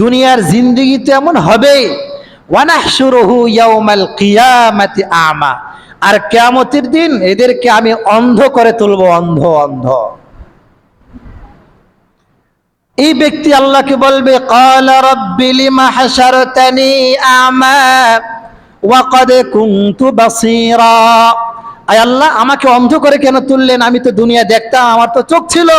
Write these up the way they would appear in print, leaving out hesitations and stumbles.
দুনিয়ার জিন্দেগি তো এমন হবে। ওয়ানাহশুরুহু ইয়াউমাল কিয়ামাতি আমা, আর কিয়ামতের দিন এদেরকে আমি অন্ধ করে তুলব, অন্ধ অন্ধ। এই ব্যক্তি আল্লাহকে বলবে, ক্বালা রাব্বি লিমা হাশারতানি আমা ওয়া ক্বাদ কুনতু বাসীরা। আয় আল্লাহ, আমাকে অন্ধ করে কেন তুললেন? আমি তো দুনিয়া দেখতাম, আমার তো চোখ ছিল।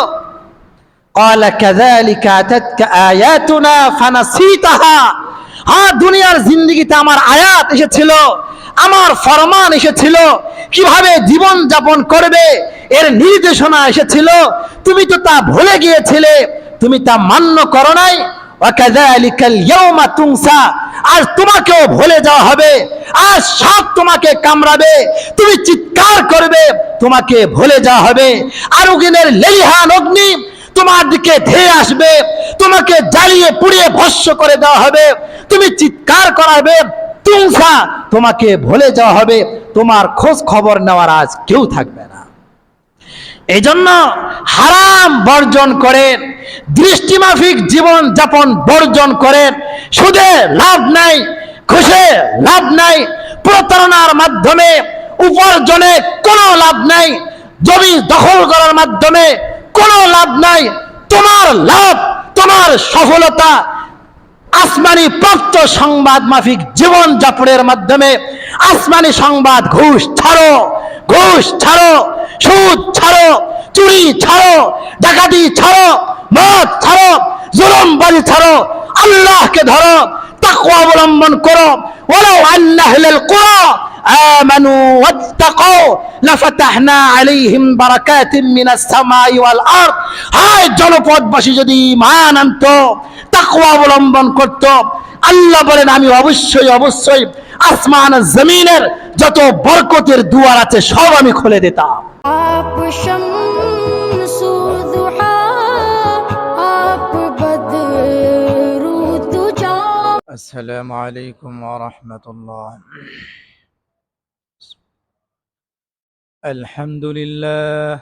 ক্বালা কাযালিকা আতাতকা আয়াতুনা ফানাসিতাহা। হ্যাঁ, দুনিয়ার জিন্দেগিতে আমার আয়াত এসেছিল, আমার ফরমান এসেছিল, কিভাবে জীবন যাপন করবে এর নির্দেশনা এসেছিল, তুমি তো তা ভুলে গিয়েছিলে, তুমি তা মান্য করো নাই। ওয়াকাযালিকাল ইয়াউমা তুনসা, আজ তোমাকেও ভুলে যাওয়া হবে, আজ সাপ তোমাকে কামড়াবে, তুমি চিৎকার করবে, তোমাকে ভুলে যাওয়া হবে। আর উগিনের লেলিহান অগ্নি তোমার দিকে ধেয়ে আসবে, তোমাকে জ্বালিয়ে পুড়িয়ে ভস্ম করে দেওয়া হবে, তুমি চিৎকার করাবে, তুনসা, তোমাকে ভুলে যাওয়া হবে, তোমার খোঁজ খবর নেওয়ার আজ কেউ থাকবে না। এই জন্য হারাম বর্জন করেন, দৃষ্টিমাফিক জীবন যাপন বর্জন করেন। সুদে লাভ নাই, ঘুষে লাভ নাই, প্রতারণার মাধ্যমে উপার্জনে কোনো লাভ নাই, জমি দখল করার মাধ্যমে কোনো লাভ নাই। তোমার লাভ, তোমার সফলতা আসমানি প্রাপ্ত সংবাদ মাফিক জীবন যাপনের মাধ্যমে। আসমানি সংবাদ, ঘুষ ছাড়ো, ঘুষ ছাড়ো, সুদ ছাড়ো, চুরি ছাড়ো, ডাকাতি ছাড়ো, মদ ছাড়ো, জুলুমবাজি ছাড়ো, আল্লাহকে ধরো, তাকওয়া অবলম্বন করো। ওয়ালাউ আন্না আহলাল কুরা আমানু ওয়াত্তাকাউ লাফাতাহনা আলাইহিম বারাকাতিম মিনাস সামাই ওয়াল আরদ। হায়, জনপদবাসী যদি ঈমান আনতো, তাকওয়া অবলম্বন করত, আল্লাহ বলেন আমি অবশ্যই অবশ্যই আসমান জমিনের যত বরকতের দুয়ার আছে সব আমি খুলে দিতাম। आप शम्सु दुहा, आप बदरु दुजा। আসসালামু আলাইকুম ওয়া রাহমাতুল্লাহ। আলহামদুলিল্লাহ,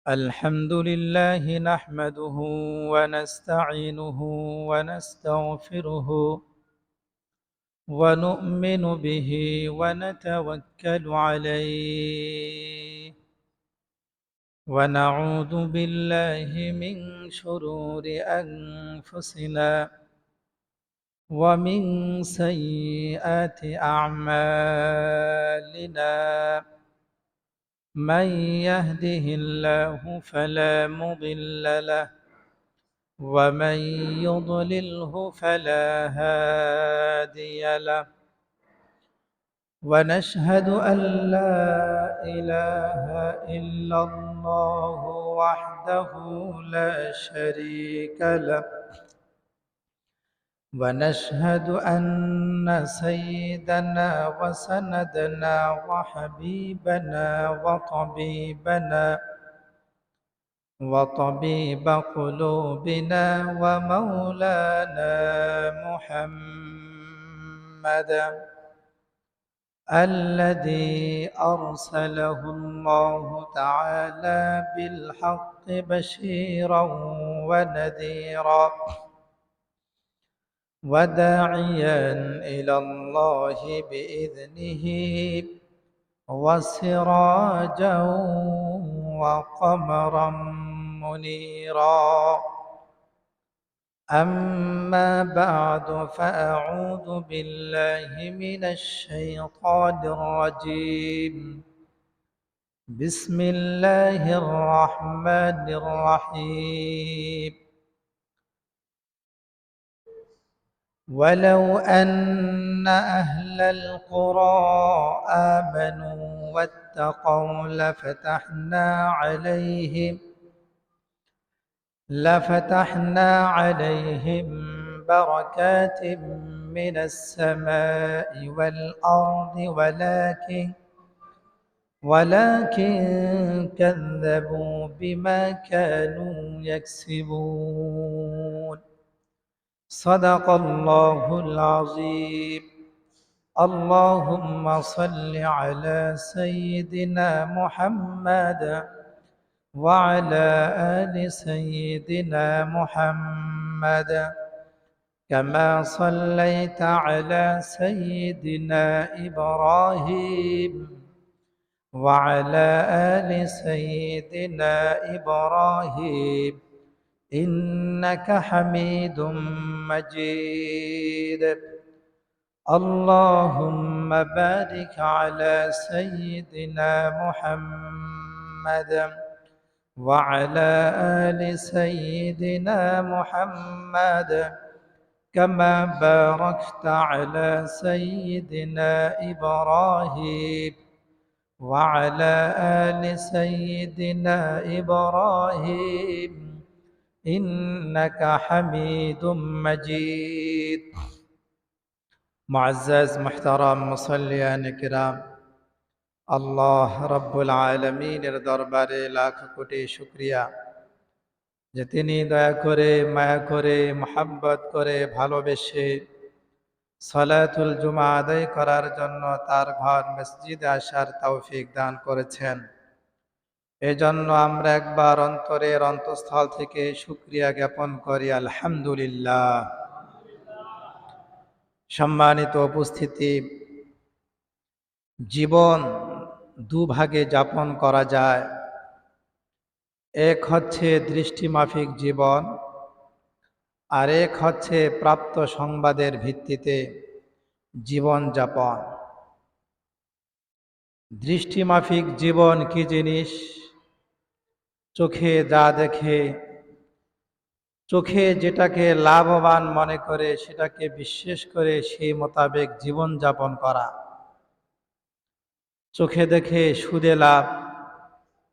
আলহামদুলিল্লাহ নাহমাদুহু ওয়া নাস্তাঈনুহু ওয়া নাস্তাগফিরুহু ওয়া নু'মিনু বিহি ওয়া নাতাওয়াক্কালু আলাইহি ওয়া নাউযু বিল্লাহি মিন শুরুরি আনফুসিনা ওয়া মিন সাইয়্যাতি আ'মালিনা। من يهده الله فلا مضل له ومن يضلله فلا هادي له، ونشهد أن لا إله إلا الله وحده لا شريك له، ونشهد أن سيدنا وسندنا وحبيبنا وطبيب قلوبنا ومولانا محمدا الذي أرسله الله تعالى بالحق بشيرا ونذيرا وداعيا إلى الله بإذنه وسراجا وقمرا منيرا. أما بعد، فأعوذ بالله من الشيطان الرجيم. بسم الله الرحمن الرحيم. ولو أن أهل القرى آمنوا واتقوا لفتحنا عليهم بركات من السماء والأرض، ولكن كذبوا بما كانوا يكسبون. صدق الله العظيم. اللهم صل على سيدنا محمد وعلى آل سيدنا محمد محمد كما صليت على سيدنا إبراهيم وعلى آل سيدنا إبراهيم إنك حميد مجيد اللهم بارك على سيدنا محمد وعلى آل سيدنا محمد كما باركت على سيدنا إبراهيم وعلى آل سيدنا إبراهيم إنك حميد مجيد معزز محترم মুসল্লিয়ান কিরাম, আল্লাহ রব্বুল আলামিনের দরবারে লাখ কোটি শুকরিয়া যে তিনি দয়া করে, মায়া করে, মোহাব্বত করে, ভালোবেসে সালাতুল জুমা আদায় করার জন্য তার ঘর মসজিদে আসার তৌফিক দান করেছেন। এজন্য আমরা একবার অন্তরের অন্তঃস্থল থেকে শুকরিয়া জ্ঞাপন করি, আলহামদুলিল্লাহ। সম্মানিত উপস্থিতি, জীবন দুভাগে যাপন করা যায়। এক হচ্ছে দৃষ্টিমাফিক জীবন, আর এক হচ্ছে প্রাপ্ত সংবাদের ভিত্তিতে জীবন যাপন। দৃষ্টিমাফিক জীবন কি জিনিস? চোখে যা দেখে, চোখে যেটাকে লাভবান মনে করে সেটাকে বিশ্বাস করে সেই মোতাবেক জীবন যাপন করা। চোখে দেখে সুদে লাভ,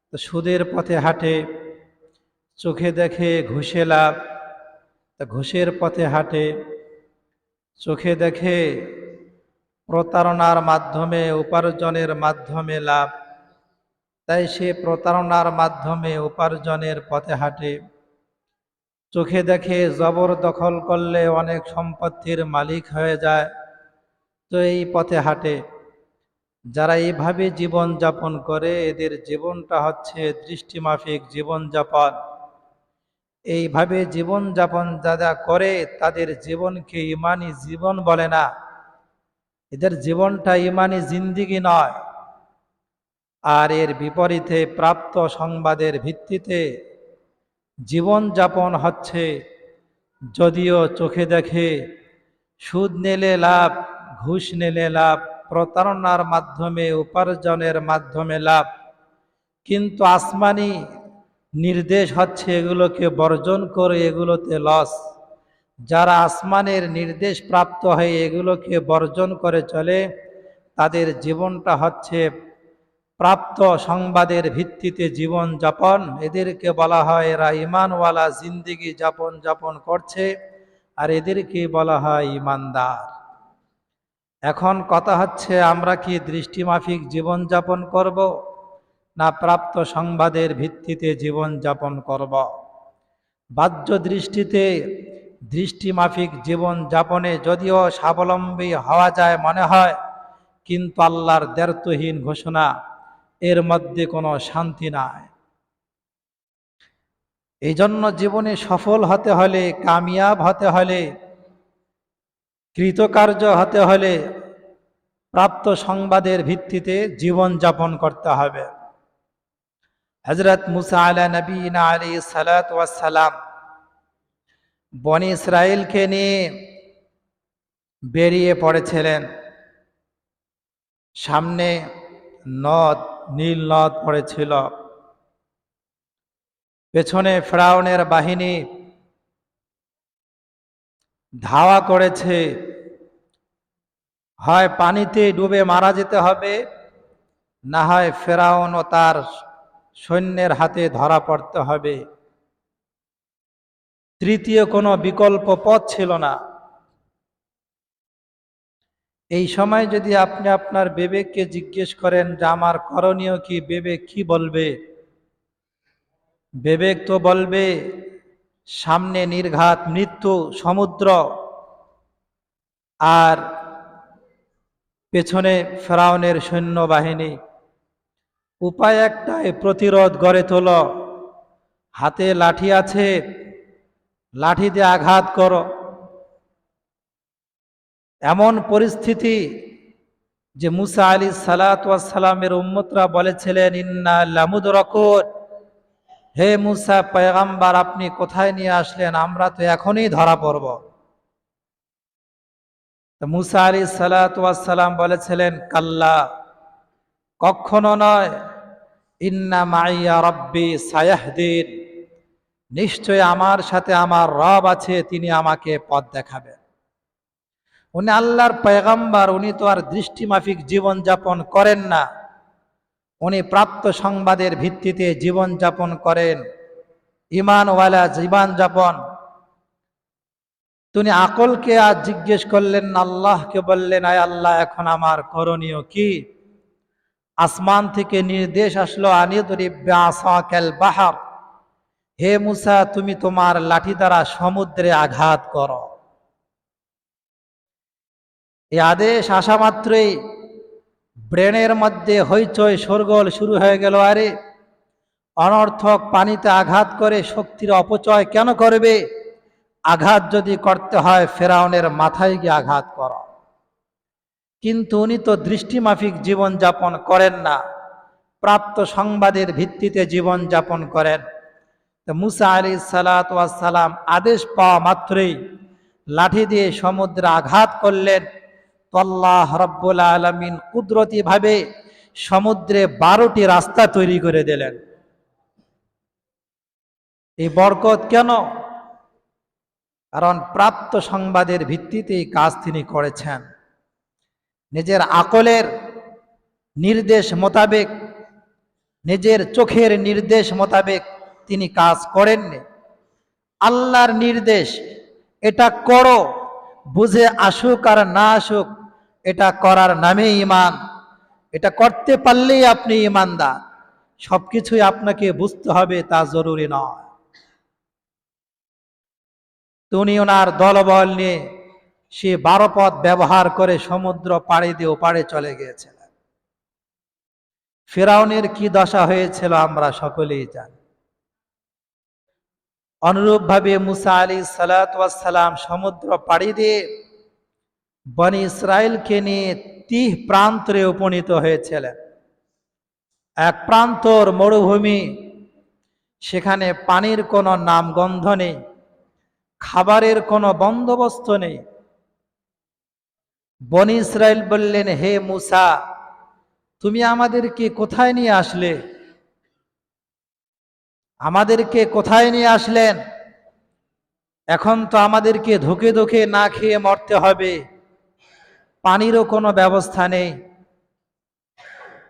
তো সুদের পথে হাঁটে। চোখে দেখে ঘুষে লাভ, তা ঘুষের পথে হাঁটে। চোখে দেখে প্রতারণার মাধ্যমে, উপার্জনের মাধ্যমে লাভ, তাই সে প্রতারণার মাধ্যমে উপার্জনের পথে হাঁটে। চোখে দেখে জবরদখল করলে অনেক সম্পত্তির মালিক হয়ে যায়, তো এই পথে হাঁটে। যারা এইভাবে জীবন যাপন করে এদের জীবনটা হচ্ছে দৃষ্টিমাফিক জীবন যাপন। এইভাবে জীবন যাপন যারা করে তাদের জীবনকে ইমানি জীবন বলে না, এদের জীবনটা ইমানি জিন্দিগি নয়। আর এর বিপরীতে প্রাপ্ত সংবাদের ভিত্তিতে জীবন যাপন হচ্ছে, যদিও চোখে দেখে সুদ নিলে লাভ, ঘুষ নিলে লাভ, প্রতারণার মাধ্যমে উপার্জনের মাধ্যমে লাভ, কিন্তু আসমানি নির্দেশ হচ্ছে এগুলোকে বর্জন করে এগুলোতে লস। যারা আসমানের নির্দেশ প্রাপ্ত হয়ে এগুলোকে বর্জন করে চলে তাদের জীবনটা হচ্ছে প্রাপ্ত সংবাদের ভিত্তিতে জীবন যাপন। এদেরকে বলা হয় এরা ইমানওয়ালা জিন্দিগি যাপন করছে, আর এদেরকে বলা হয় ইমানদার। এখন কথা হচ্ছে, আমরা কি দৃষ্টিমাফিক জীবন যাপন করব না প্রাপ্ত সংবাদের ভিত্তিতে জীবন যাপন করব? বাহ্য দৃষ্টিতে দৃষ্টিমাফিক জীবন যাপনে যদিও স্বাবলম্বী হওয়া যায় মনে হয়, কিন্তু আল্লাহর দ্ব্যর্থহীন ঘোষণা, এর মধ্যে কোনো শান্তি নাই। এই জন্য জীবনে সফল হতে হলে, কামিয়াব হতে হলে, কৃতকার্য হতে হলে প্রাপ্ত সংবাদের ভিত্তিতে জীবন যাপন করতে হবে। হযরত মুসা আলা নবীনা আলাইহিস সালাতু ওয়াস সালাম বনি ইসরাইলকে নিয়ে বেরিয়ে পড়েছিলেন। সামনে নদ, নীল নদ পড়েছিল, পেছনে ফেরাউনের বাহিনী ধাওয়া করেছে। হয় পানিতে ডুবে মারা যেতে হবে, না হয় ফেরাউন ও তার সৈন্যের হাতে ধরা পড়তে হবে। তৃতীয় কোনো বিকল্প পথ ছিল না। এই সময় যদি আপনি আপনার বিবেককে জিজ্ঞেস করেন যে আমার করণীয় কি, বিবেক কি বলবে? বিবেক তো বলবে সামনে নির্ঘাত মৃত্যু, সমুদ্র, আর পেছনে ফেরাউনের সৈন্যবাহিনী। উপায় একটাই, প্রতিরোধ গড়ে তোলো। হাতে লাঠি আছে, লাঠি দিয়ে আঘাত করো। এমন পরিস্থিতি যে মুসা আলাইহিস সালাতু ওয়াস সালামের উম্মতরা বলেছিলেন, ইন্না লামুদরাকুন, হে মুসা পয়গম্বর, আপনি কোথায় নিয়ে আসলেন, আমরা তো এখনই ধরা পড়ব। তো মুসা আলাইহিস সালাতু ওয়াস সালাম বলেছিলেন, কাল্লা, কখনো নয়, ইন্না মাইয়া রাব্বি সায়াহদিন, নিশ্চয় আমার সাথে আমার রব আছে, তিনি আমাকে পথ দেখাবেন। উনি আল্লাহর পয়গম্বর, উনি তো আর দৃষ্টিমাফিক জীবন যাপন করেন না, উনি প্রাপ্ত সংবাদের ভিত্তিতে জীবন যাপন করেন, ইমানওয়ালা জীবন যাপন। তিনি আকলকে আজ জিজ্ঞেস করলেন না, আল্লাহকে বললেন, আয় আল্লাহ, এখন আমার করণীয় কি? আসমান থেকে নির্দেশ আসলো, আনিদরিব বিআসাকাল বাহর, হে মুসা, তুমি তোমার লাঠি দ্বারা সমুদ্রে আঘাত করো। এই আদেশ আসা মাত্রই ব্রেনের মধ্যে হইচই শোরগোল শুরু হয়ে গেল। আরে, অনর্থক পানিতে আঘাত করে শক্তির অপচয় কেন করবে? আঘাত যদি করতে হয় ফেরাউনের মাথায় গিয়ে আঘাত করো। কিন্তু উনি তো দৃষ্টিমাফিক জীবন যাপন করেন না, প্রাপ্ত সংবাদের ভিত্তিতে জীবন যাপন করেন। তো মুসা আলাইহিস সালাতু ওয়াস সালাম আদেশ পাওয়া মাত্রই লাঠি দিয়ে সমুদ্রে আঘাত করলেন। তো আল্লাহ রাব্বুল আলামিন কুদরতি ভাবে সমুদ্রে 12টি রাস্তা তৈরি করে দিলেন। এই বরকত কেন? কারণ প্রাপ্ত সংবাদের ভিত্তিতে এই কাজ তিনি করেছেন। নিজের আকলের নির্দেশ মোতাবেক, নিজের চোখের নির্দেশ মোতাবেক তিনি কাজ করেননি। আল্লাহর নির্দেশ, এটা করো, বুঝে আসুক আর না আসুক, এটা করার নামে ঈমান। এটা করতে পারলেই আপনি ঈমানদার। সবকিছুই আপনাকে বুঝতে হবে তা জরুরি নয়। উনি ওনার দলবল নিয়ে সে 12 পথ ব্যবহার করে সমুদ্র পাড়ি দিয়ে ওপারে চলে গিয়েছিলেন। ফিরআউনের কি দশা হয়েছিল আমরা সকলেই জানি। অনুরূপভাবে মুসা আলাইহিস সালাতু ওয়াস সালাম সমুদ্র পাড়ি দিয়ে বনি ইসরাইলকে নিয়ে 30 প্রান্তরে উপনীত হয়েছিলেন। এক প্রান্তর মরুভূমি, সেখানে পানির কোনো নামগন্ধ নেই, খাবারের কোনো বন্দোবস্ত নেই। বনি ইসরাইল বললেন, হে মুসা, তুমি আমাদেরকে কোথায় নিয়ে আসলে? আমাদেরকে কোথায় নিয়ে আসলেন? এখন তো আমাদেরকে ধুকে ধুকে না খেয়ে মরতে হবে, পানিরও কোনো ব্যবস্থা নেই।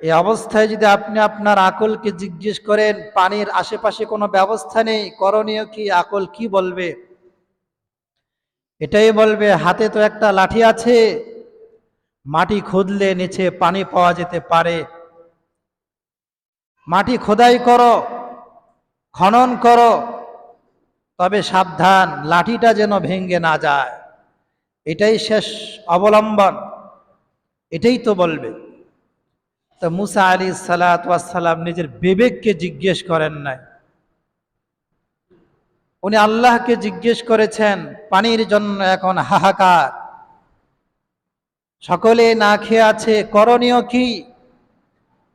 এই অবস্থায় যদি আপনি আপনার আকলকে জিজ্ঞেস করেন, পানির আশেপাশে কোনো ব্যবস্থা নেই, করণীয় কি? আকল কি বলবে? এটাই বলবে, হাতে তো একটা লাঠি আছে, মাটি খুঁদলে নিচে পানি পাওয়া যেতে পারে, মাটি খোদাই করো, খনন করো, তবে সাবধান, লাঠিটা যেন ভেঙে না যায়। এটাই শেষ অবলম্বন, এটাই তো বলবে। তো মুসা আলাইহিস সালাতু ওয়াস সালাম নিজের বিবেককে জিজ্ঞেস করেন নাই, উনি আল্লাহকে জিজ্ঞেস করেছেন। পানির জন্য এখন হাহাকার, সকলে না খেয়ে আছে, করণীয় কি?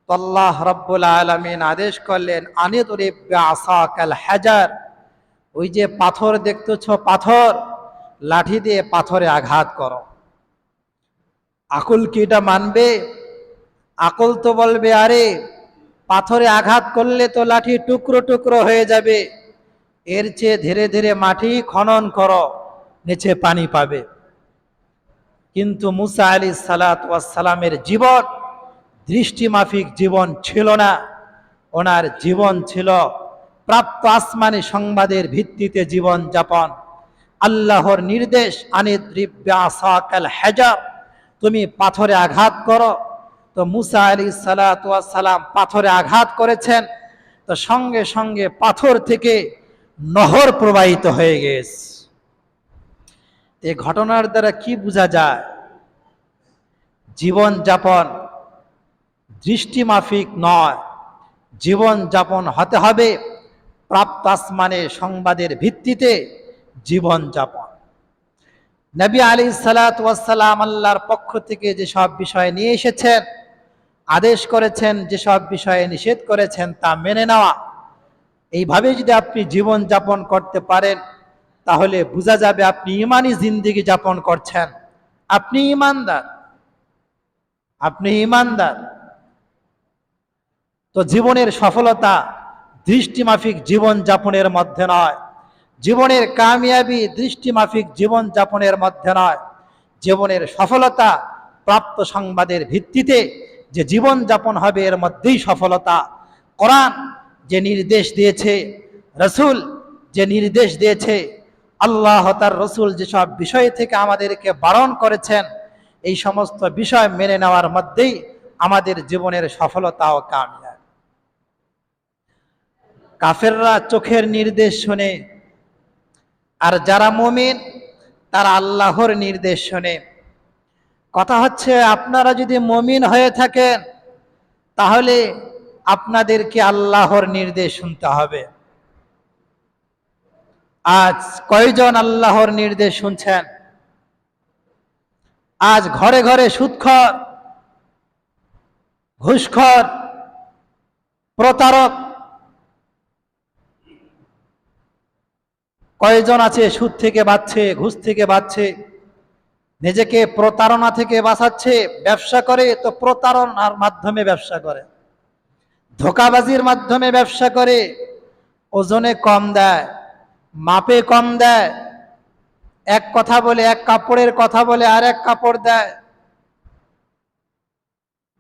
তো আল্লাহ রাব্বুল আলামিন আদেশ করলেন, আনিদরিব বিআসাকাল হাজার, ওই যে পাথর দেখতেছ, পাথর, লাঠি দিয়ে পাথরে আঘাত করো। আকল কি এটা মানবে? আকল তো বলবে, আরে, পাথরে আঘাত করলে তো লাঠি টুকরো টুকরো হয়ে যাবে, এর চেয়ে ধীরে ধীরে মাটি খনন করো, নিচে পানি পাবে। কিন্তু মুসা আলাইহিস সালাতু ওয়াস সালামের জীবন দৃষ্টিমাফিক জীবন ছিল না। ওনার জীবন ছিল প্রাপ্ত আসমানি সংবাদের ভিত্তিতে জীবন যাপন। আল্লাহর নির্দেশ, আনিদরিব বিআসাকাল হাজার, তুমি পাথরে আঘাত করো। তো মুসা আলাইহিস সালাতু ওয়াস সালাম পাথরে আঘাত করেছেন, তো সঙ্গে সঙ্গে পাথর থেকে নহর প্রবাহিত হয়ে গেছে। এই ঘটনার দ্বারা কি বোঝা যায়? জীবন যাপন দৃষ্টিমাফিক নয়, জীবন যাপন হতে হবে প্রাপ্ত আসমানের সংবাদের ভিত্তিতে, জীবন যাপন। নবী আলাইহিস সালাতু ওয়াস সালাম আল্লাহর পক্ষ থেকে যে সব বিষয় নিয়ে এসেছেন, আদেশ করেছেন, যে সব বিষয়ে নিষেধ করেছেন তা মেনে নেওয়া। এইভাবে যদি আপনি জীবন যাপন করতে পারেন তাহলে বোঝা যাবে আপনি ঈমানি জিন্দেগি যাপন করছেন, আপনি ঈমানদার, আপনি ঈমানদার। তো জীবনের সফলতা দৃষ্টিমাফিক জীবন যাপনের মধ্যে নয়, জীবনের কামিয়াবি দৃষ্টিমাফিক জীবন যাপনের মধ্যে নয়। জীবনের সফলতা প্রাপ্ত সংবাদের ভিত্তিতে যে জীবন যাপন হবে এর মধ্যেই সফলতা। কোরআন যে নির্দেশ দিয়েছে, রসুল যে নির্দেশ দিয়েছে, আল্লাহ তার রসুল যেসব বিষয় থেকে আমাদেরকে বারণ করেছেন, এই সমস্ত বিষয় মেনে নেওয়ার মধ্যেই আমাদের জীবনের সফলতা ও কামিয়াব। কাফেররা চোখের নির্দেশ শোনে, আর যারা মুমিন তারা আল্লাহর নির্দেশ শোনে। কথা হচ্ছে, আপনারা যদি মুমিন হয়ে থাকেন তাহলে আপনাদেরকে আল্লাহর নির্দেশ শুনতে হবে। আজ কয়জন আল্লাহর নির্দেশ শুনছেন? আজ ঘরে ঘরে সুদখোর, ঘুষখোর, প্রতারক কয়জন আছে সুদ থেকে বাঁচছে, ঘুষ থেকে বাঁচছে, নিজেকে প্রতারণা থেকে বাঁচাচ্ছে। ব্যবসা করে তো প্রতারণার মাধ্যমে ব্যবসা করে, ধোঁকাবাজির মাধ্যমে ব্যবসা করে, ওজনে কম দেয়, মাপে কম দেয়, এক কথা বলে, এক কাপড়ের কথা বলে আর এক কাপড় দেয়।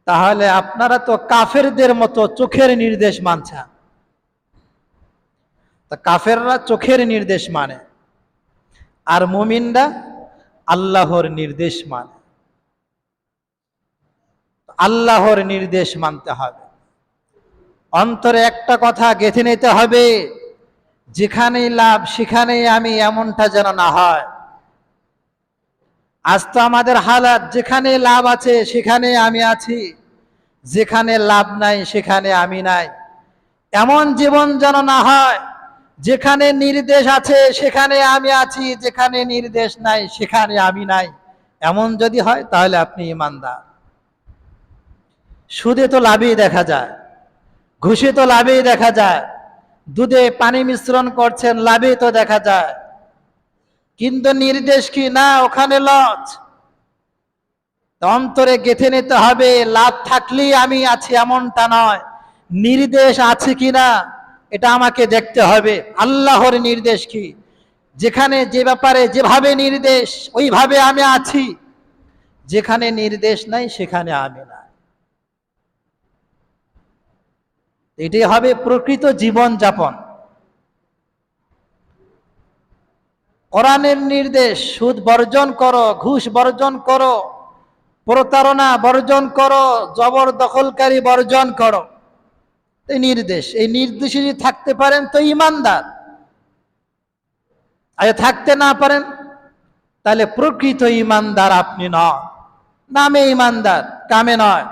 তাহলে আপনারা তো কাফেরদের মতো চোখের নির্দেশ মানছেন। তা কাফেররা চোখের নির্দেশ মানে, আর মুমিনরা আল্লাহর নির্দেশ মানে। আল্লাহর নির্দেশ মানতে হবে। অন্তরে একটা কথা গেঁথে নিতে হবে, যেখানেই লাভ সেখানেই আমি, এমনটা যেন না হয়। আজ তো আমাদের হালাত, যেখানে লাভ আছে সেখানে আমি আছি, যেখানে লাভ নাই সেখানে আমি নাই। এমন জীবন যেন না হয় যেখানে নির্দেশ আছে সেখানে আমি আছি, যেখানে নির্দেশ নাই সেখানে আমি নাই। এমন যদি হয় তাহলে আপনি ঈমানদার। সুদে তো লাভই দেখা যায়, ঘুষে তো লাভই দেখা যায়, দুধে পানি মিশ্রণ করছেন লাভই তো দেখা যায়, কিন্তু নির্দেশ কি না, ওখানে লস। অন্তরে গেঁথে নিতে হবে, লাভ থাকলেই আমি আছি এমনটা নয়, নির্দেশ আছে কিনা এটা আমাকে দেখতে হবে। আল্লাহর নির্দেশ কি, যেখানে যে ব্যাপারে যেভাবে নির্দেশ ওইভাবে আমি আছি, যেখানে নির্দেশ নাই সেখানে আমি না। এটাই হবে প্রকৃত জীবন যাপন। কোরআনের নির্দেশ, সুদ বর্জন করো, ঘুষ বর্জন করো, প্রতারণা বর্জন করো, জবরদখলকারী বর্জন করো। এই নির্দেশ, এই নির্দেশে যদি থাকতে পারেন তো ঈমানদার, আর থাকতে না পারেন তাহলে প্রকৃত ঈমানদার আপনি নন। নামে ঈমানদার, কামে নয়।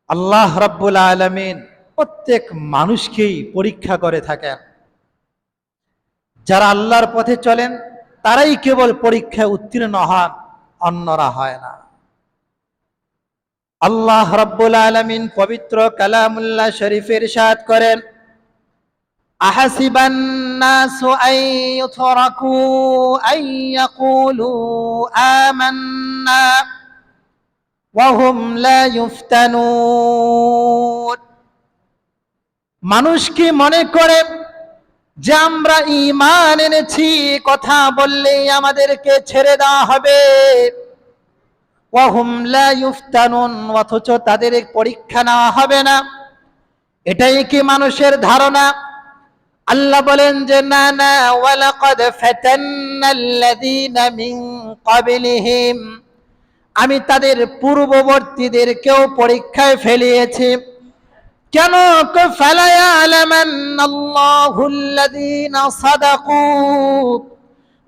আল্লাহ রাব্বুল আলামিন প্রত্যেক মানুষকেই পরীক্ষা করে থাকেন। যারা আল্লাহর পথে চলেন তারাই কেবল পরীক্ষায় উত্তীর্ণ হন, অন্যরা হয় না। আল্লাহ রাব্বুল আলামিন পবিত্র কালামুল্লাহ শরীফে ইরশাদ করেন, আহাসিবান নাসু আন ইউতরাকু আন ইয়াকুলু আমান্না ওয়া হুম লা ইফতানুন। মানুষ কি মনে করে যে আমরা ঈমান এনেছি, কথা বললেই আমাদেরকে ছেড়ে দেওয়া হবে? ওয়া হুম লা ইফতানুন, অথচ তাদের পরীক্ষা নেওয়া হবে না। এটাই কি মানুষের ধারণা? আল্লাহ বলেন যে না না, ওয়ালাকাদ ফাতান্নাল্লাযীনা মিন ক্বাবলিহিম, আমি তাদের পূর্ববর্তীদেরকেও পরীক্ষায় ফেলিয়েছি। কেন? ফালায়ালামান্নাল্লাহুল্লাযীনা সাদাকু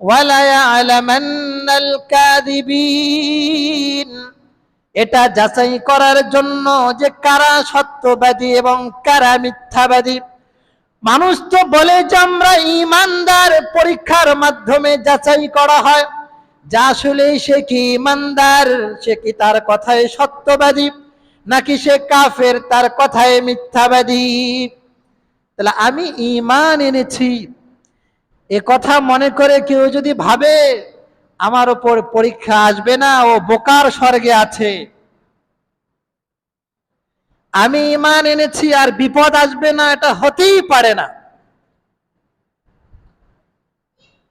ওয়ালায়ালামান্নাল কাযিবিন, এটা যাচাই করার জন্য যে কারা সত্যবাদী এবং কারা মিথ্যাবাদী। মানুষ তো বলে যে আমরা ইমানদার, পরীক্ষার মাধ্যমে যাচাই করা হয় যা আসলে সে কি ইমানদার, সে কি তার কথায় সত্যবাদী নাকি সে কাফের, তার কথায় মিথ্যাবাদী। তাহলে আমি ঈমান এনেছি এ কথা মনে করে কেউ যদি ভাবে আমার উপর পরীক্ষা আসবে না, ও বোকার স্বর্গে আছে। আমি ঈমান এনেছি আর বিপদ আসবে না, এটা হতেই পারে না।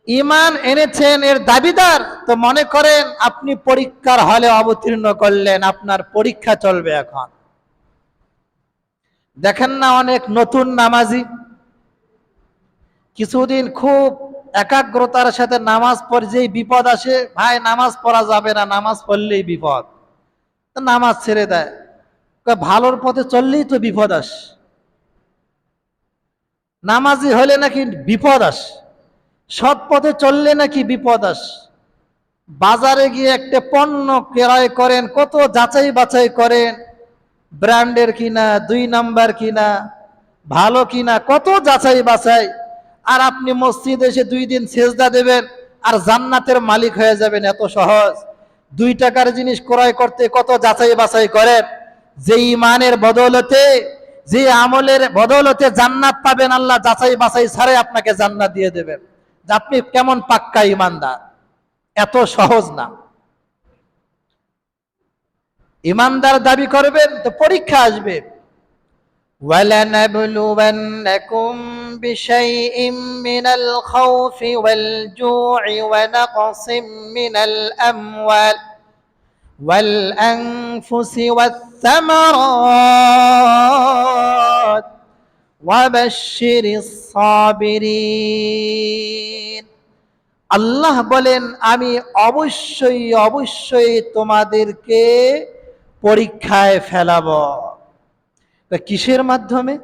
ঈমান এনেছেন এর দাবিদার তো মনে করেন আপনি পরীক্ষার হলে অবতীর্ণ করলেন, আপনার পরীক্ষা চলবে এখন। দেখেন না অনেক নতুন নামাজি কিছুদিন খুব একাগ্রতার সাথে নামাজ পড়ে, যেই বিপদ আসে, ভাই নামাজ পড়া যাবে না, নামাজ পড়লেই বিপদ, তো নামাজ ছেড়ে দেয়। ভালোর পথে চললেই তো বিপদ আসে, নামাজি হলে নাকি বিপদ আসে, সৎ পথে চললে নাকি বিপদ আসে। বাজারে গিয়ে একটা পণ্য ক্রয় করেন, কত যাচাই বাছাই করেন, ব্র্যান্ডের কিনা, 2 নাম্বার কিনা, ভালো কিনা, কত যাচাই বাছাই। আর আপনি মসজিদে এসে 2 দিন সেজদা দেবেন আর জান্নাতের মালিক হয়ে যাবেন, এত সহজ? 2 টাকার জিনিস ক্রয় করতে কত যাচাই বাছাই করেন। যে ইমানের বদৌলতে, যে আমলের বদৌলতে জান্নাত পাবেন, আল্লাহ যাচাই বাছাই ছাড়াই আপনাকে জান্নাত দিয়ে দেবেন। আপনি কেমন পাক্কা ইমানদার? এত সহজ না। ইমানদার দাবি করবেন তো পরীক্ষা আসবে। وَلَنَبْلُوَنَّكُمْ بِشَيْءٍ مِّنَ الْخَوْفِ وَالْجُوعِ وَنَقْصٍ مِّنَ الْأَمْوَالِ وَالْأَنفُسِ وَالثَّمَرَاتِ وَبَشِّرِ الصَّابِرِينَ। আল্লাহ বলেন আমি অবশ্যই অবশ্যই তোমাদেরকে পরীক্ষায় ফেলাবো। কিসের মাধ্যমে?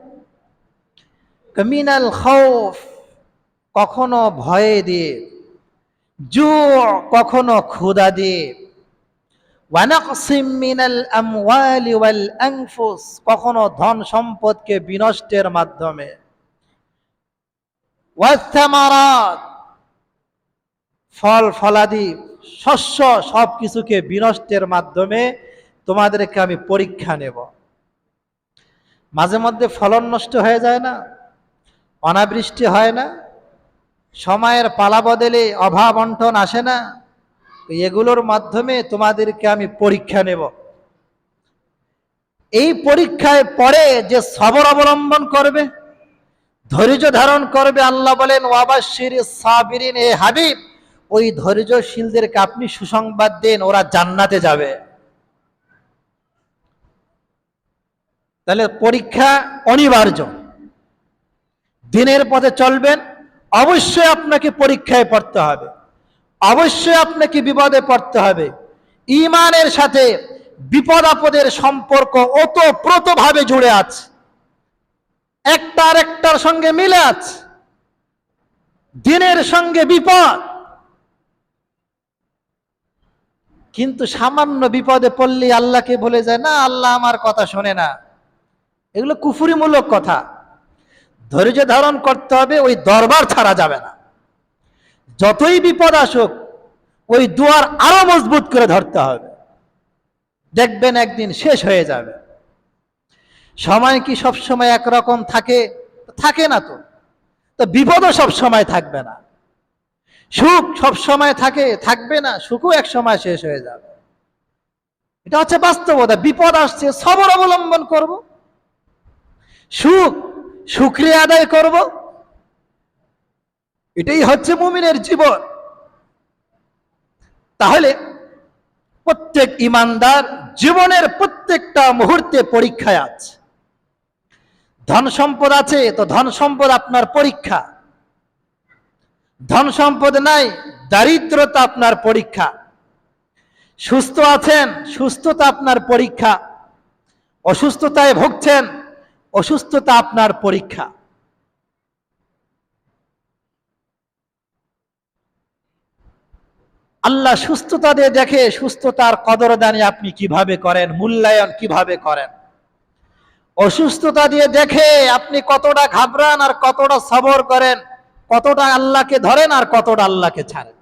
মিনাল খাউফ, কখনো ভয়ে দিয়ে, জু কখনো ক্ষুধা দিয়ে, ওয়ানাকসিম মিনাল আমওয়ালি ওয়াল আনফুস, কখনো ধন সম্পদকে বিনষ্টের মাধ্যমে, ওয়াসসামারাত, ফল ফলাদি শস্য সবকিছুকে বিনষ্টের মাধ্যমে তোমাদেরকে আমি পরীক্ষা নেব। মাঝে মধ্যে ফলন নষ্ট হয়ে যায় না, অনাবৃষ্টি হয় না, সময়ের পালা বদলে অভাব অনটন আসে না, এগুলোর মাধ্যমে তোমাদেরকে আমি পরীক্ষা নেব। এই পরীক্ষায় পরে যে সবর অবলম্বন করবে, ধৈর্য ধারণ করবে, আল্লাহ বলেন ওয়াবাশশিরিস সাবিরিন, এ হাবিব ওই ধৈর্যশীলদেরকে আপনি সুসংবাদ দেন, ওরা জান্নাতে যাবে। তাহলে পরীক্ষা অনিবার্য। দিনের পথে চলবেন, অবশ্যই আপনাকে পরীক্ষায় পড়তে হবে, অবশ্যই আপনাকে বিপদে পড়তে হবে। ঈমানের সাথে বিপদ আপদের সম্পর্ক ওতপ্রোতভাবে জুড়ে আছে, একটা আরেকটার সঙ্গে মিলে আছে। দিনের সঙ্গে বিপদ, কিন্তু সামান্য বিপদে পড়লে আল্লাহকে ভুলে যায় না, আল্লাহ আমার কথা শোনে না, এগুলো কুফরিমূলক কথা। ধৈর্য ধারণ করতে হবে, ওই দরবার ছাড়া যাবে না। যতই বিপদ আসুক ওই দুয়ার আরো মজবুত করে ধরতে হবে, দেখবেন একদিন শেষ হয়ে যাবে। সময় কি সব সময় একরকম থাকে? থাকে না তো। তো বিপদও সব সময় থাকবে না, সুখ সব সময় থাকবে না, সুখও এক সময় শেষ হয়ে যাবে। এটা হচ্ছে বাস্তবতা। বিপদ আসছে, সবর অবলম্বন করব, সুখ শুকরিয়া আদায় করব, এটাই হচ্ছে মুমিনের জীবন। তাহলে প্রত্যেক ইমানদার জীবনের প্রত্যেকটা মুহূর্তে পরীক্ষায় আছে। ধন সম্পদ আছে তো ধন সম্পদ আপনার পরীক্ষা, ধন সম্পদ নাই, দারিদ্রতা আপনার পরীক্ষা। সুস্থ আছেন, সুস্থতা আপনার পরীক্ষা। অসুস্থতায় ভুগছেন, অসুস্থতা আপনার পরীক্ষা। আল্লাহ সুস্থতা দিয়ে দেখে সুস্থতার কদরদানি আপনি কিভাবে করেন, মূল্যায়ন কিভাবে করেন। অসুস্থতা দিয়ে দেখে আপনি কতটা ঘাবড়ান আর কতটা সবর করেন, কতটা আল্লাহকে ধরেন আর কতটা আল্লাহকে ছাড়েন।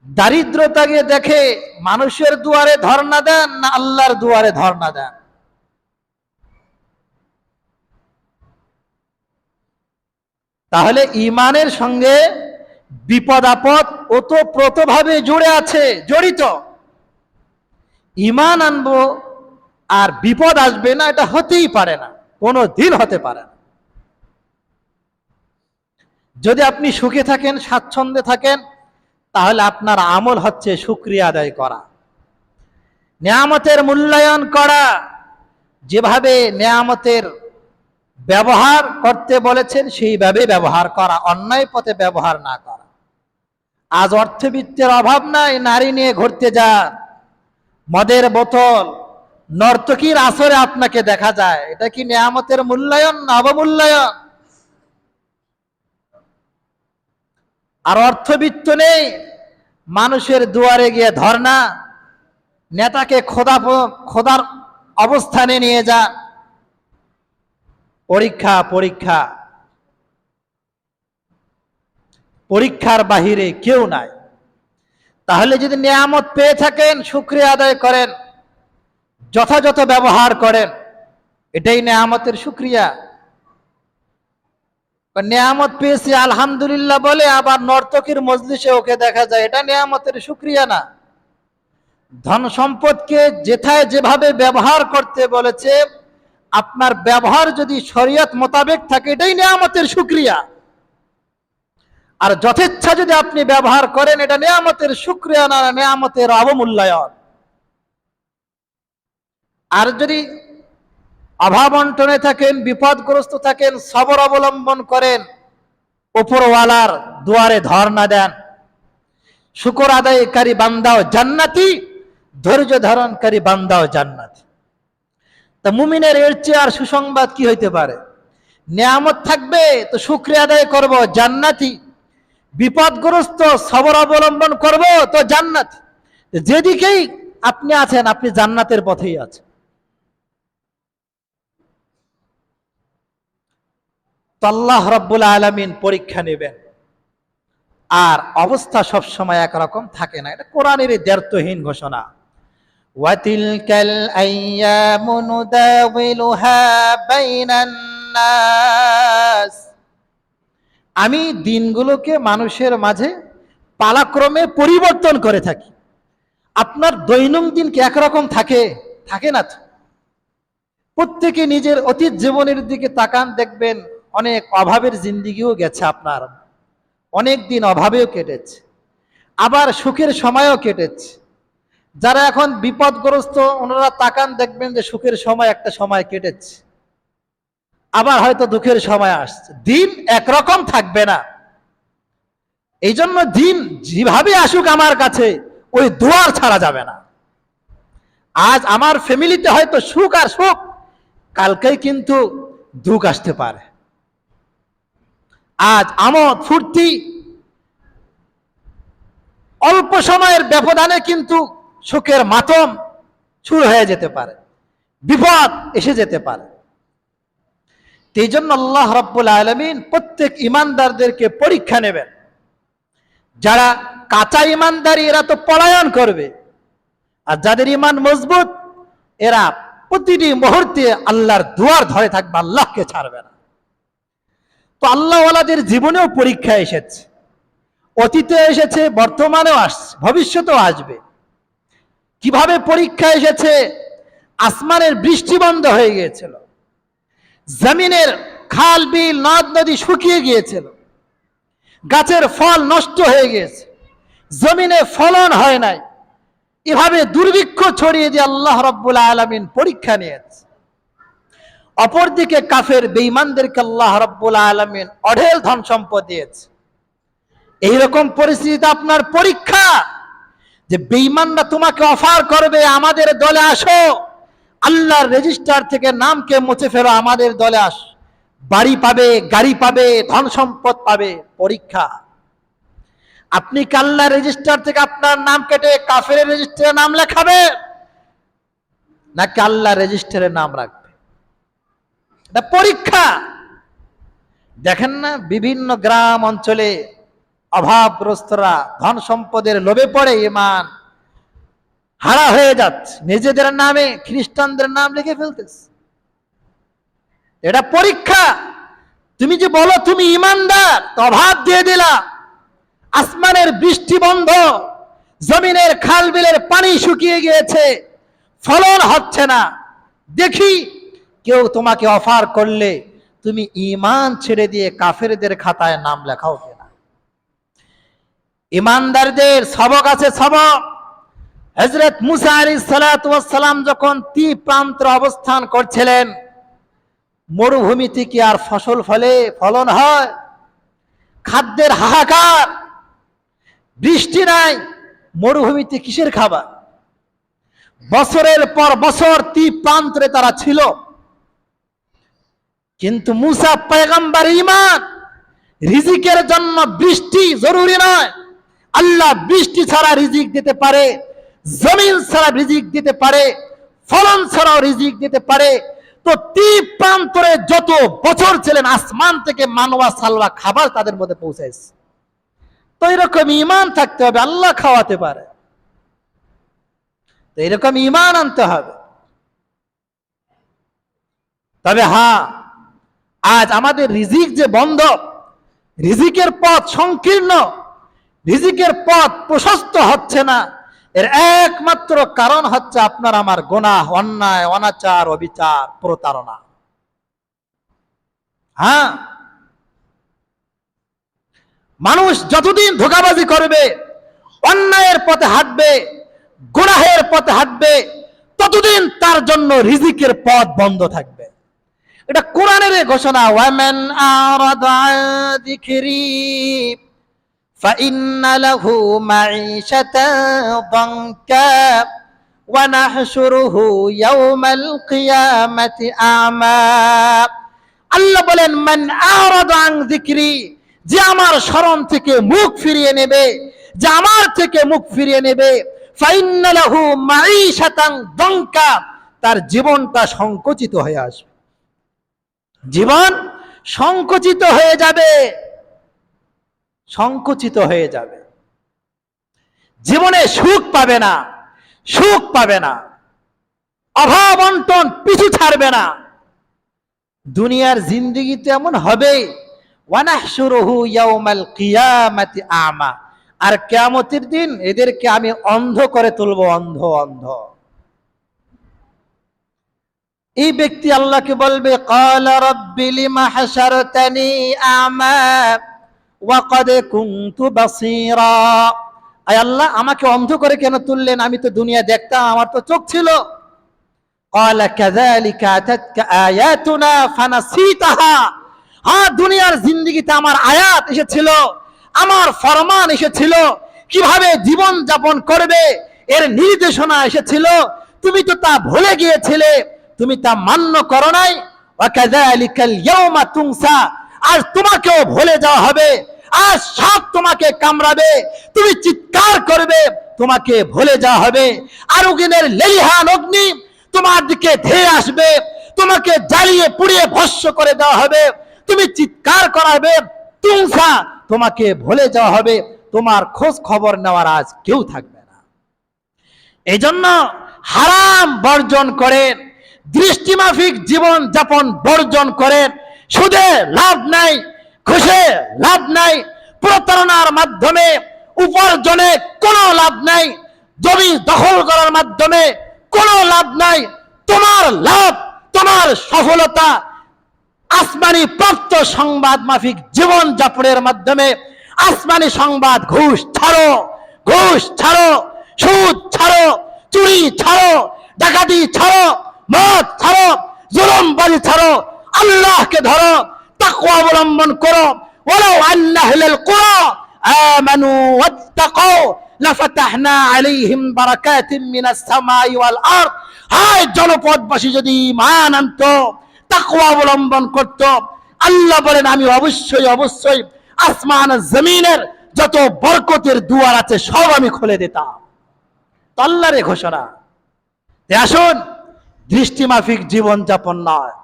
দারিদ্রতা গিয়ে দেখে মানুষের দুয়ারে ধর্ণা দেন না আল্লাহর দুয়ারে ধর্ণা দেন। তাহলে ইমানের সঙ্গে বিপদ আপদ ওতপ্রোতভাবে জুড়ে আছে, জড়িত। ইমান আনবো আর বিপদ আসবে না, এটা হতেই পারে না, কোনো দিন হতে পারে না। যদি আপনি সুখে থাকেন, স্বাচ্ছন্দ্যে থাকেন, তাহলে আপনার আমল হচ্ছে শুকরিয়া আদায় করা, নেয়ামতের মূল্যায়ন করা, যেভাবে নেয়ামতের ব্যবহার করতে বলেছেন সেইভাবে ব্যবহার করা, অন্যায় পথে ব্যবহার না করা। আজ অর্থবিত্তের অভাব নাই, নারী নিয়ে ঘুরতে যান, মদের বোতল, নর্তকীর আসরে আপনাকে দেখা যায়, এটা কি নেয়ামতের মূল্যায়ন না অবমূল্যায়ন? আর অর্থবিত্ত নেই, মানুষের দুয়ারে গিয়ে ধর্ণা, নেতাকে খোদার অবস্থানে নিয়ে যান, পরীক্ষা পরীক্ষা, পরীক্ষার বাহিরে কেউ নাই। তাহলে যদি নেয়ামত পেয়ে থাকেন, শুকরিয়া আদায় করেন, যথাযথ ব্যবহার করেন, এটাই নেয়ামতের শুকরিয়া। নেয়ামত পেয়েছি আলহামদুলিল্লাহ বলে আবার নর্তকীর মজলিসে ওকে দেখা যায়, এটা নেয়ামতের শুকরিয়া না। ধন সম্পদকে যেথায় যেভাবে ব্যবহার করতে বলেছে, আপনার ব্যবহার যদি শরীয়ত মোতাবেক থাকে, এটাই নেয়ামতের শুকরিয়া। আর যথেচ্ছা যদি আপনি ব্যবহার করেন, এটা নেয়ামতের শুকরিয়া না, নেয়ামতের অবমূল্যায়ন। আর যদি অভাব অনটনে থাকেন, বিপদগ্রস্ত থাকেন, সবর অবলম্বন করেন, উপরওয়ালার দুয়ারে ধর্ণা দেন, শুকর আদায়কারী বান্দাও জান্নাতি, ধৈর্য ধারণকারী বান্দাও জান্নাতি। তা মুমিনের এর চেয়ে আর সুসংবাদ কি হইতে পারে? নেয়ামত থাকবে তো শুকরিয়া আদায় করব, জান্নাতি। বিপদগ্রস্ত সবর অবলম্বন করব তো জান্নাতি। যেদিকেই আপনি আছেন, আপনি জান্নাতের পথেই আছেন। তো আল্লাহ রাব্বুল আলামিন পরীক্ষা নেবেন, আর অবস্থা সবসময় একরকম থাকে না, এটা কোরআনের দ্ব্যর্থহীন ঘোষণা। ওয়াতিলকাল আইয়ামু নুদাউিলুহা বাইনান নাস, আমি দিনগুলোকে মানুষের মাঝে পালাক্রমে পরিবর্তন করে থাকি। আপনার দৈনন্দিন কি একরকম থাকে? থাকে না তো। প্রত্যেকে নিজের অতীত জীবনের দিকে তাকান, দেখবেন অনেক অভাবের জিন্দিগিও গেছে আপনার, অনেক দিন অভাবেও কেটেছে, আবার সুখের সময়ও কেটেছে। যারা এখন বিপদগ্রস্ত, ওনারা তাকান, দেখবেন যে সুখের সময় একটা সময় কেটেছে, আবার হয়তো দুঃখের সময় আসছে। দিন একরকম থাকবে না। এই জন্য দিন যেভাবে আসুক আমার কাছে, ওই দুয়ার ছাড়া যাবে না। আজ আমার ফ্যামিলিতে হয়তো সুখ আর সুখ, কালকেই কিন্তু দুঃখ আসতে পারে। আজ আমোদ ফুর্তি, অল্প সময়ের ব্যবধানে কিন্তু সুখের মাতম শুরু হয়ে যেতে পারে, বিপদ এসে যেতে পারে। এই জন্য আল্লাহ রাব্বুল আলামিন প্রত্যেক ইমানদারদেরকে পরীক্ষা নেবেন। যারা কাঁচা ইমানদারি, এরা তো পলায়ন করবে, আর যাদের ইমান মজবুত, এরা প্রতিটি মুহূর্তে আল্লাহর দুয়ার ধরে থাকবে, আল্লাহকে ছাড়বে না। তো আল্লাহওয়ালাদের জীবনেও পরীক্ষা এসেছে, অতীতে এসেছে, বর্তমানেও আসছে, ভবিষ্যতেও আসবে। কিভাবে পরীক্ষা এসেছে? আসমানের বৃষ্টি বন্ধ হয়ে গিয়েছিল, জমিনের খাল বিল নদ নদী শুকিয়ে গিয়েছিল, গাছের ফল নষ্ট হয়ে গিয়েছে, জমিনে ফলন হয় নাই। এভাবে দুর্ভিক্ষ ছড়িয়ে দিয়ে আল্লাহ রাব্বুল আলামিন পরীক্ষা নিয়েছে। অপরদিকে কাফের বেঈমানদেরকে আল্লাহ রাব্বুল আলামিন অঢেল ধন সম্পদ দিয়েছে। এইরকম পরিস্থিতিতে আপনার পরীক্ষা, যে বেঈমানরা তোমাকে অফার করবে, আমাদের দলে আসো, আল্লাহর রেজিস্টার থেকে নামকে মুছে ফেলো, আমাদের দলে আস, বাড়ি পাবে, গাড়ি পাবে, ধন সম্পদ পাবে। পরীক্ষা। আপনি কি আল্লাহর রেজিস্টার থেকে আপনার নাম কেটে কাফেরের রেজিস্টারে নাম লেখাবে? নাকি আল্লাহ রেজিস্টারে নাম রাখবে? এটা পরীক্ষা। দেখেন না, বিভিন্ন গ্রাম অঞ্চলে অভাবগ্রস্তরা ধন সম্পদের লোভে পড়ে ইমান হারা হয়ে যাচ্ছে, নিজেদের নামে খ্রিস্টানদের নাম লিখে ফেলতেছে। এটা পরীক্ষা। তুমি যে বলো তুমি ইমানদার, তো অভাব দিয়ে দিলা, আসমানের বৃষ্টি বন্ধ, জমিনের খাল বিলের পানি শুকিয়ে গিয়েছে, ফলন হচ্ছে না, দেখি কেউ তোমাকে অফার করলে তুমি ঈমান ছেড়ে দিয়ে কাফেরদের খাতায় নাম লেখাও কিনা। ঈমানদারদের সবক আছে, সবক। হযরত মুসা আলাইহিস সালাতু ওয়াস সালাম যখন তীর প্রান্তে অবস্থান করছিলেন, মরুভূমিতে কি আর ফসল ফলন হয়? খাদ্যের হাহাকার, বৃষ্টি নাই, মরুভূমিতে কিসের খাবার? বছরের পর বছর তীর প্রান্তে তারা ছিল, কিন্তু মুসা পয়গম্বর ঈমান, রিজিকের জন্য বৃষ্টি জরুরি নয়। আল্লাহ বৃষ্টি ছাড়া রিজিক দিতে পারে, জমিন ছাড়া রিজিক দিতে পারে, ফলন ছাড়াও রিজিক দিতে পারে। তো তীর প্রান্তরে যত বছর ছিলেন, আসমান থেকে মানওয়া সালওয়া খাবার তাদের মধ্যে পৌঁছাইছে। তো এরকম ঈমান থাকতে হবে, আল্লাহ খাওয়াতে পারে, তো এরকম ঈমান আনতে হবে। তবে হ্যাঁ, আজ আমাদের রিজিক যে বন্ধ, রিজিকের পথ সংকীর্ণ, রিজিকের পথ প্রশস্ত হচ্ছে না, এর একমাত্র কারণ হচ্ছে আপনার আমার গুনাহ, অন্যায়, অনাচার, অবিচার, প্রতারণা। হ্যাঁ, মানুষ যতদিন ধোঁকাবাজি করবে, অন্যায়ের পথে হাঁটবে, গুনাহের পথে হাঁটবে, ততদিন তার জন্য রিজিকের পথ বন্ধ থাকবে। এটা কোরআনের ঘোষণা, ওয়ামান আরাদা আন যিকরি ফাইন্না লাহু মাঈশাতান দানকা ওয়া নাহশুরুহু ইয়াওমাল কিয়ামাতি আ'মা। আল্লাহ বলেন, মান আরাদা আন যিকরি, যে আমার স্মরণ থেকে মুখ ফিরিয়ে নেবে, যে আমার থেকে মুখ ফিরিয়ে নেবে, ফাইন্না লাহু মাঈশাতান দানকা, তার জীবনটা সংকুচিত হয়ে আসবে, জীবন সংকুচিত হয়ে যাবে, সংকুচিত হয়ে যাবে, জীবনে সুখ পাবে না, সুখ পাবে না, অভাব অনটন পিছু ছাড়বে না। দুনিয়ার জিন্দেগিতে এমন হবে, ওয়া নাহশুরুহু ইয়াওমাল কিয়ামাতি আ'মা, আর কিয়ামতের দিন এদেরকে আমি অন্ধ করে তুলব, অন্ধ অন্ধ। এই ব্যক্তি আল্লাহকে বলবে, ক্বালা রাব্বি লিমা হাশারতানি আ'মা ওয়া ক্বাদ কুনতু বাসীরা। আয় আল্লাহ, আমাকে অন্ধ করে কেন তুললেন? আমি তো দুনিয়া দেখতাম, আমার তো চোখ ছিল। ক্বালা কাযালিকা আতাতকা আয়াতুনা ফানাসিতাহা। হ্যাঁ, দুনিয়ার জিন্দেগিতে আমার আয়াত এসেছিল, আমার ফরমান এসেছিল, কিভাবে জীবন যাপন করবে এর নির্দেশনা এসেছিল, তুমি তো তা ভুলে গিয়েছিলে, তুমি তা মান্য করো নাই। ওয়া কাযালিকাল ইয়াওমা তুনসা, আজ তোমাকেও ভুলে যাওয়া হবে, আজ সাপ তোমাকে কামড়াবে, তুমি চিৎকার করবে, তোমাকে ভুলে যাওয়া হবে। আর উগিনের লেলিহান অগ্নি তোমার দিকে ধেয়ে আসবে, তোমাকে জ্বালিয়ে পুড়িয়ে ভস্ম করে দেওয়া হবে, তুমি চিৎকার করাবে, তুনসা, তোমাকে ভুলে যাওয়া হবে, তোমার খোঁজ খবর নেওয়ার আজ কেউ থাকবে না। এই জন্য হারাম বর্জন করেন, দৃষ্টিমাফিক জীবন যাপন বর্জন করেন। সুদে লাভ নাই, ঘুষে লাভ নাই, প্রতারণার মাধ্যমে উপার্জনে কোনো লাভ নাই, জমি দখল করার মাধ্যমে কোনো লাভ নাই। তোমার লাভ, তোমার সফলতা আসমানি প্রাপ্ত সংবাদ মাফিক জীবন যাপনের মাধ্যমে, আসমানি সংবাদ, ঘুষ ছাড়ো, ঘুষ ছাড়ো, সুদ ছাড়ো, চুরি ছাড়ো, ডাকাতি ছাড়ো, মদ ছাড়ো, জুলুমবাজি ছাড়ো, আল্লাহকে ধরো, তাকওয়া অবলম্বন করো। ওয়ালাউ আন্না আহলাল কুরা আমানু ওয়াত্তাকাউ লাফাতাহনা আলাইহিম বারাকাতিম মিনাস সামাই ওয়াল আরদ। হায়, জনপদবাসী যদি ঈমান আনতো, তাকওয়া অবলম্বন করত, আল্লাহ বলেন আমি অবশ্যই অবশ্যই আসমান জমিনের যত বরকতের দুয়ার আছে সব আমি খুলে দিতাম। আল্লাহর ঘোষণা। আসুন, দৃষ্টি মাফিক জীবন যাপন নয়,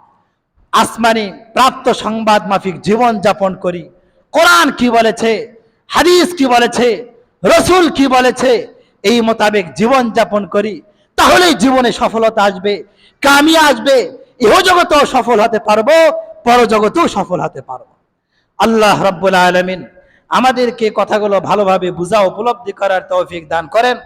আসমানি প্রাপ্ত সংবাদ মাফিক জীবন যাপন করি। কোরআন কি বলেছে, হাদিস কি বলেছে, রসুল কি বলেছে, এই মোতাবেক জীবন যাপন করি, তাহলেই জীবনে সফলতা আসবে, কামিয়া আসবে। ইহ জগতেও সফল হতে পারবো, পরজগতেও সফল হতে পারবো। আল্লাহ রাব্বুল আলামিন আমাদেরকে কথাগুলো ভালোভাবে বুঝা উপলব্ধি করার তৌফিক দান করেন।